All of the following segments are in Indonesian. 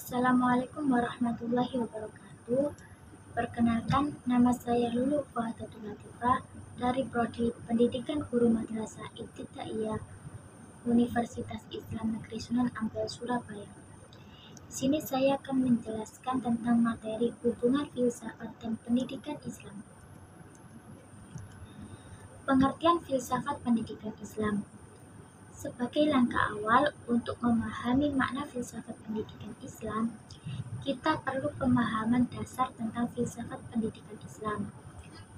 Assalamualaikum warahmatullahi wabarakatuh. Perkenalkan, nama saya Lulu Fahdatul Latifah dari Prodi Pendidikan Guru Madrasah Ibtidaiyah Universitas Islam Negeri Sunan Ampel, Surabaya. Di sini saya akan menjelaskan tentang materi hubungan filsafat dan pendidikan Islam. Pengertian filsafat pendidikan Islam. Sebagai langkah awal untuk memahami makna filsafat pendidikan Islam, kita perlu pemahaman dasar tentang filsafat pendidikan Islam.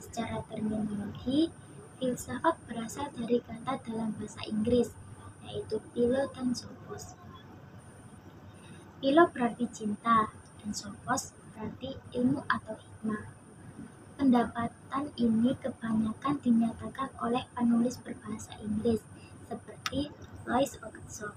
Secara terminologi, filsafat berasal dari kata dalam bahasa Inggris, yaitu philo dan sophos. Philo berarti cinta, dan sophos berarti ilmu atau hikmah. Pendapatan ini kebanyakan dinyatakan oleh penulis berbahasa Inggris, seperti Louis Althusser.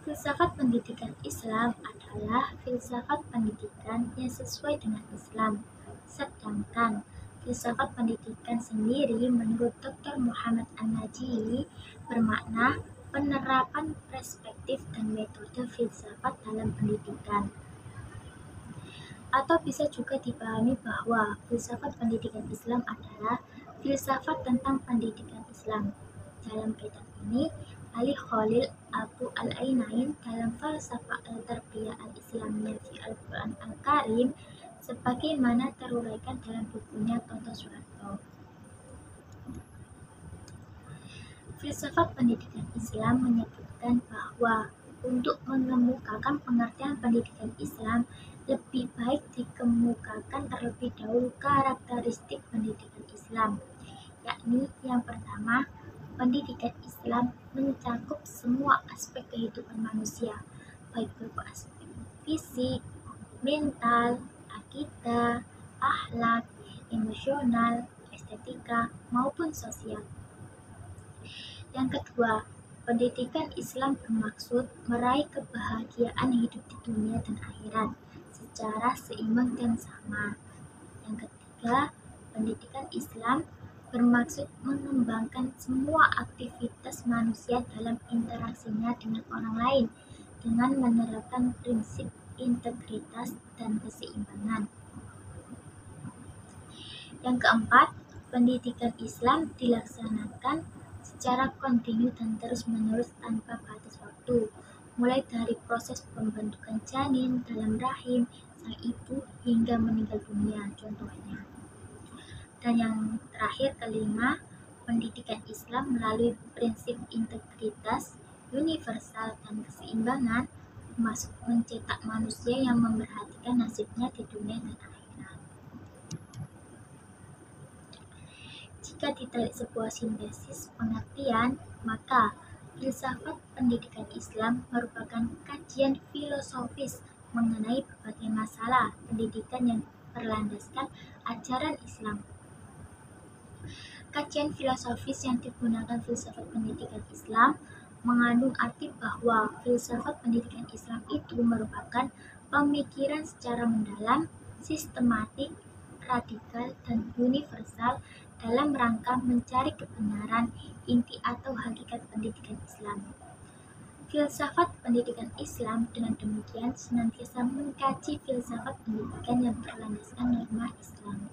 Filsafat pendidikan Islam adalah filsafat pendidikan yang sesuai dengan Islam. Sedangkan filsafat pendidikan sendiri menurut Dr. Muhammad An-Najih bermakna penerapan perspektif dan metode filsafat dalam pendidikan. Atau bisa juga dipahami bahwa filsafat pendidikan Islam adalah filsafat tentang pendidikan Islam. Dalam kaitan ini, Ali Khalil Abu Al-Ainain dalam Falsafah Al-Tarbiyah Al-Islamiyah fi Al-Quran Al-Karim sebagaimana teruraikan dalam bukunya Tonto Soeharto. Filsafat pendidikan Islam menyebutkan bahwa untuk mengemukakan pengertian pendidikan Islam, lebih baik dikemukakan terlebih dahulu karakteristik pendidikan Islam, yakni yang pertama, pendidikan Islam mencakup semua aspek kehidupan manusia, baik berupa aspek fisik, mental, akidah, akhlak, emosional, estetika, maupun sosial. Yang kedua, pendidikan Islam bermaksud meraih kebahagiaan hidup di dunia dan akhirat secara seimbang dan sama. Yang ketiga, pendidikan Islam bermaksud mengembangkan semua aktivitas manusia dalam interaksinya dengan orang lain dengan menerapkan prinsip integritas dan keseimbangan. Yang keempat, pendidikan Islam dilaksanakan secara kontinu dan terus-menerus tanpa batas waktu, mulai dari proses pembentukan janin dalam rahim sang ibu hingga meninggal dunia contohnya. Dan yang terakhir, kelima, pendidikan Islam melalui prinsip integritas, universal, dan keseimbangan termasuk mencetak manusia yang memperhatikan nasibnya di dunia dan akhirat. Jika ditarik sebuah sintesis pengertian, maka filsafat pendidikan Islam merupakan kajian filosofis mengenai berbagai masalah pendidikan yang berlandaskan ajaran Islam. Kajian filosofis yang digunakan filsafat pendidikan Islam mengandung arti bahwa filsafat pendidikan Islam itu merupakan pemikiran secara mendalam, sistematik, radikal, dan universal dalam rangka mencari kebenaran, inti atau hakikat pendidikan Islam. Filsafat pendidikan Islam dengan demikian senantiasa mengkaji filsafat pendidikan yang berlandaskan norma Islam.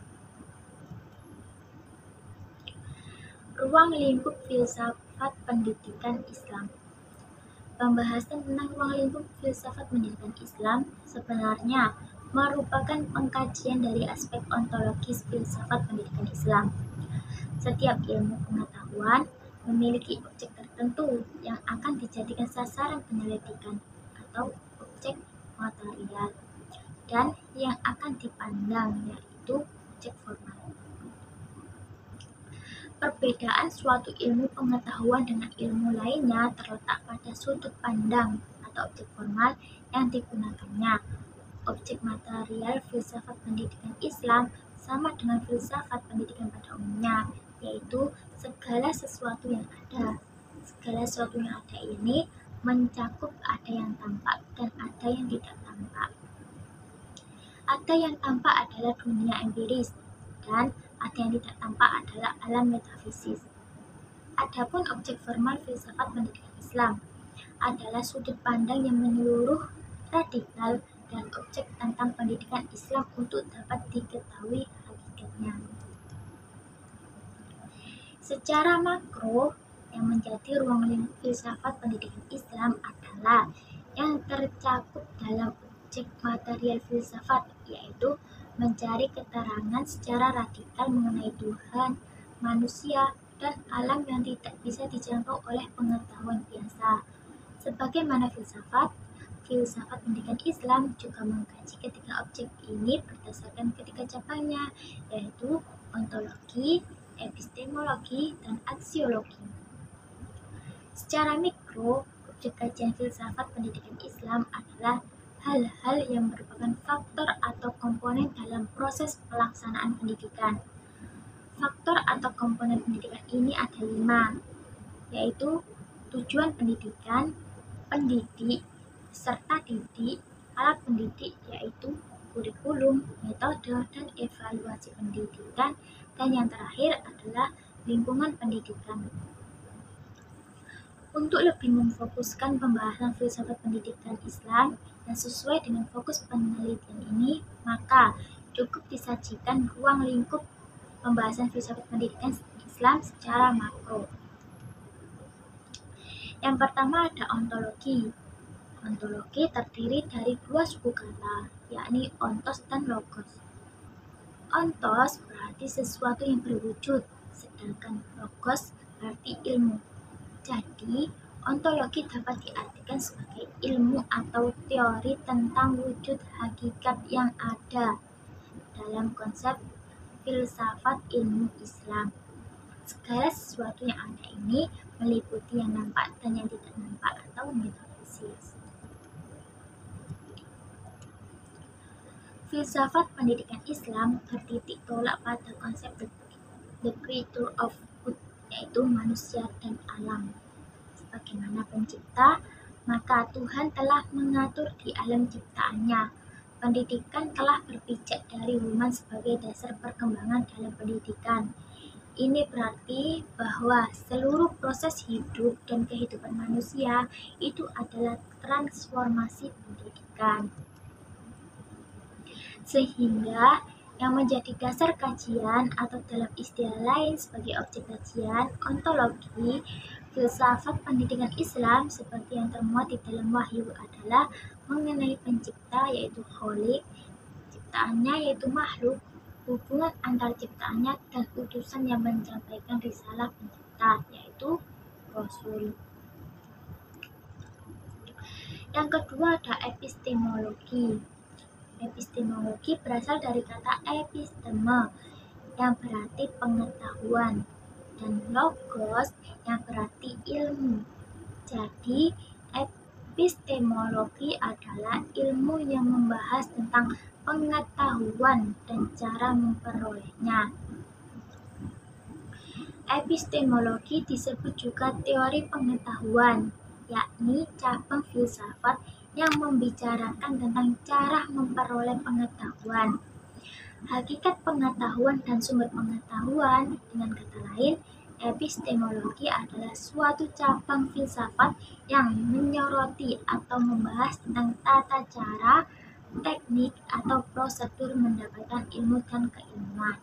Ruang lingkup filsafat pendidikan Islam. Pembahasan tentang ruang lingkup filsafat pendidikan Islam sebenarnya merupakan pengkajian dari aspek ontologis filsafat pendidikan Islam. Setiap ilmu pengetahuan memiliki objek tertentu yang akan dijadikan sasaran penyelidikan atau objek material, dan yang akan dipandang yaitu objek formal. Perbedaan suatu ilmu pengetahuan dengan ilmu lainnya terletak pada sudut pandang atau objek formal yang digunakannya. Objek material filsafat pendidikan Islam sama dengan filsafat pendidikan pada umumnya, yaitu segala sesuatu yang ada. Segala sesuatu yang ada ini mencakup ada yang tampak dan ada yang tidak tampak. Ada yang tampak adalah dunia empiris, dan ada yang tidak tampak adalah alam metafisis. Adapun objek formal filsafat pendidikan Islam adalah sudut pandang yang menyeluruh radikal, dan objek tentang pendidikan Islam untuk dapat diketahui hakikatnya. Secara makro, yang menjadi ruang lingkup filsafat pendidikan Islam adalah yang tercakup dalam objek material filsafat, yaitu mencari keterangan secara radikal mengenai Tuhan, manusia, dan alam yang tidak bisa dijangkau oleh pengetahuan biasa. Sebagaimana filsafat pendidikan Islam juga mengkaji ketiga objek ini berdasarkan ketiga cabangnya, yaitu ontologi, epistemologi, dan aksiologi. Secara mikro, objek kajian filsafat pendidikan Islam adalah hal-hal yang merupakan faktor atau komponen dalam proses pelaksanaan pendidikan. Faktor atau komponen pendidikan ini ada 5, yaitu tujuan pendidikan, pendidik, peserta didik, alat pendidik yaitu kurikulum, metode, dan evaluasi pendidikan, dan yang terakhir adalah lingkungan pendidikan. Untuk lebih memfokuskan pembahasan filsafat pendidikan Islam yang sesuai dengan fokus penelitian ini, maka cukup disajikan ruang lingkup pembahasan filsafat pendidikan Islam secara makro. Yang pertama ada ontologi. Ontologi terdiri dari 2 suku kata, yakni ontos dan logos. Ontos berarti sesuatu yang berwujud, sedangkan logos berarti ilmu. Jadi, ontologi dapat diartikan sebagai ilmu atau teori tentang wujud hakikat yang ada dalam konsep filsafat ilmu Islam. Segala sesuatu yang ada ini meliputi yang nampak dan yang tidak nampak atau metafisis. Filsafat pendidikan Islam bertitik tolak pada konsep the creator of good, yaitu manusia dan alam. Sebagaimana pencipta, maka Tuhan telah mengatur di alam ciptaannya. Pendidikan telah berpijak dari human sebagai dasar perkembangan dalam pendidikan. Ini berarti bahwa seluruh proses hidup dan kehidupan manusia itu adalah transformasi pendidikan. Sehingga yang menjadi dasar kajian atau dalam istilah lain sebagai objek kajian ontologi filsafat pendidikan Islam seperti yang termuat di dalam wahyu adalah mengenai pencipta yaitu Khalik, ciptaannya yaitu makhluk, hubungan antar ciptaannya dan utusan yang menyampaikan risalah pencipta yaitu Rasul. Yang kedua ada epistemologi. Epistemologi berasal dari kata episteme yang berarti pengetahuan dan logos yang berarti ilmu. Jadi, epistemologi adalah ilmu yang membahas tentang pengetahuan dan cara memperolehnya. Epistemologi disebut juga teori pengetahuan, yakni cabang filsafat yang membicarakan tentang cara memperoleh pengetahuan, hakikat pengetahuan dan sumber pengetahuan. Dengan kata lain, epistemologi adalah suatu cabang filsafat yang menyoroti atau membahas tentang tata cara, teknik, atau prosedur mendapatkan ilmu dan keilmuan.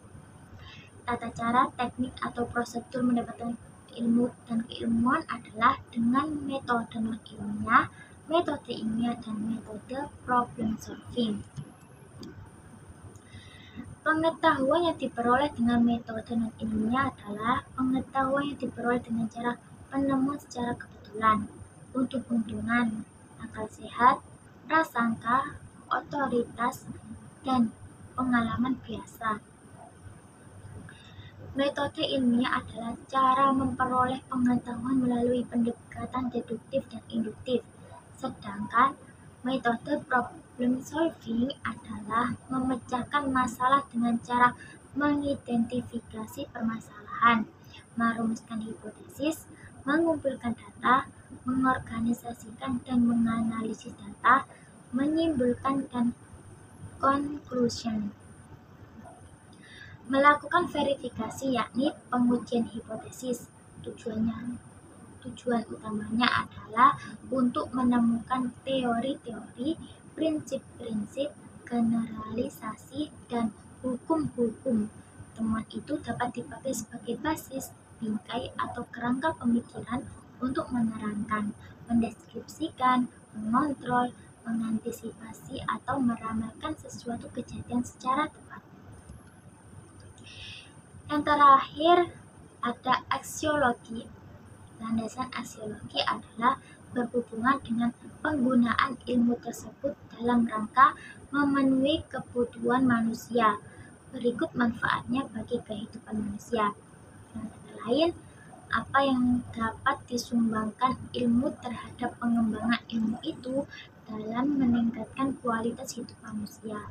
Tata cara, teknik, atau prosedur mendapatkan ilmu dan keilmuan adalah dengan metode non-ilmiah, metode ilmiah, dan metode problem solving. Pengetahuan yang diperoleh dengan metode non-ilmiah adalah pengetahuan yang diperoleh dengan cara penemuan secara kebetulan, untung-untungan, akal sehat, prasangka, otoritas, dan pengalaman biasa. Metode ilmiah adalah cara memperoleh pengetahuan melalui pendekatan deduktif dan induktif, sedangkan metode problem solving adalah memecahkan masalah dengan cara mengidentifikasi permasalahan, merumuskan hipotesis, mengumpulkan data, mengorganisasikan dan menganalisis data, menyimpulkan dan conclusion. Melakukan verifikasi yakni pengujian hipotesis. Tujuannya tujuan utamanya adalah untuk menemukan teori-teori, prinsip-prinsip, generalisasi, dan hukum-hukum. Temuan itu dapat dipakai sebagai basis, bingkai, atau kerangka pemikiran untuk menerangkan, mendeskripsikan, mengontrol, mengantisipasi, atau meramalkan sesuatu kejadian secara tepat. Yang terakhir ada aksiologi. Landasan aksiologi adalah berhubungan dengan penggunaan ilmu tersebut dalam rangka memenuhi kebutuhan manusia. Berikut manfaatnya bagi kehidupan manusia. Antara lain, apa yang dapat disumbangkan ilmu terhadap pengembangan ilmu itu dalam meningkatkan kualitas hidup manusia.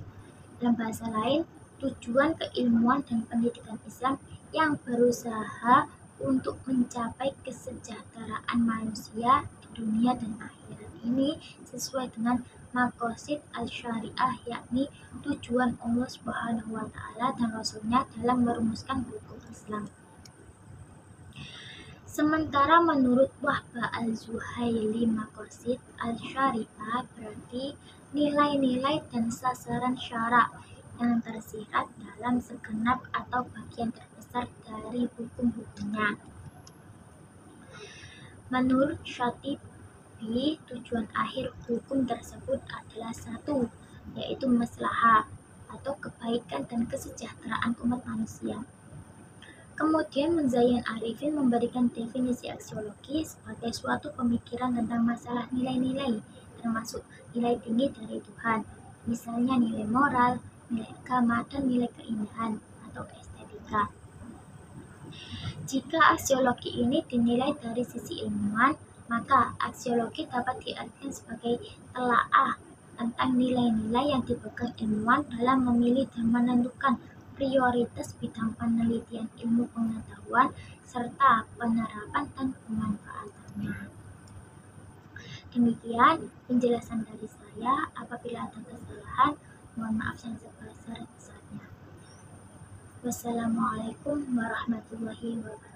Dalam bahasa lain, tujuan keilmuan dan pendidikan Islam yang berusaha untuk mencapai kesejahteraan manusia di dunia dan akhirat ini sesuai dengan maqasid al-syariah, yakni tujuan Allah Subhanahu wa taala dan Rasulnya dalam merumuskan hukum Islam. Sementara menurut Wahbah al-Zuhaili, maqasid al-syariah berarti nilai-nilai dan sasaran syara yang tersirat dalam segenap atau bagian terbesar dari hukum-hukumnya. Menurut Syatibi, tujuan akhir hukum tersebut adalah satu, yaitu maslahah atau kebaikan dan kesejahteraan umat manusia. Kemudian Muzayyin Arifin memberikan definisi aksiologi sebagai suatu pemikiran tentang masalah nilai-nilai, termasuk nilai tinggi dari Tuhan, misalnya nilai moral, nilai agama, dan nilai keindahan atau estetika. Jika aksiologi ini dinilai dari sisi ilmuwan, maka aksiologi dapat diartikan sebagai telaah tentang nilai-nilai yang dipegang ilmuwan dalam memilih dan menentukan prioritas bidang penelitian ilmu pengetahuan serta penerapan dan pemanfaatannya. Demikian penjelasan dari saya. Apabila ada kesalahan, mohon maaf yang sebesar-besarnya. Wassalamualaikum warahmatullahi wabarakatuh.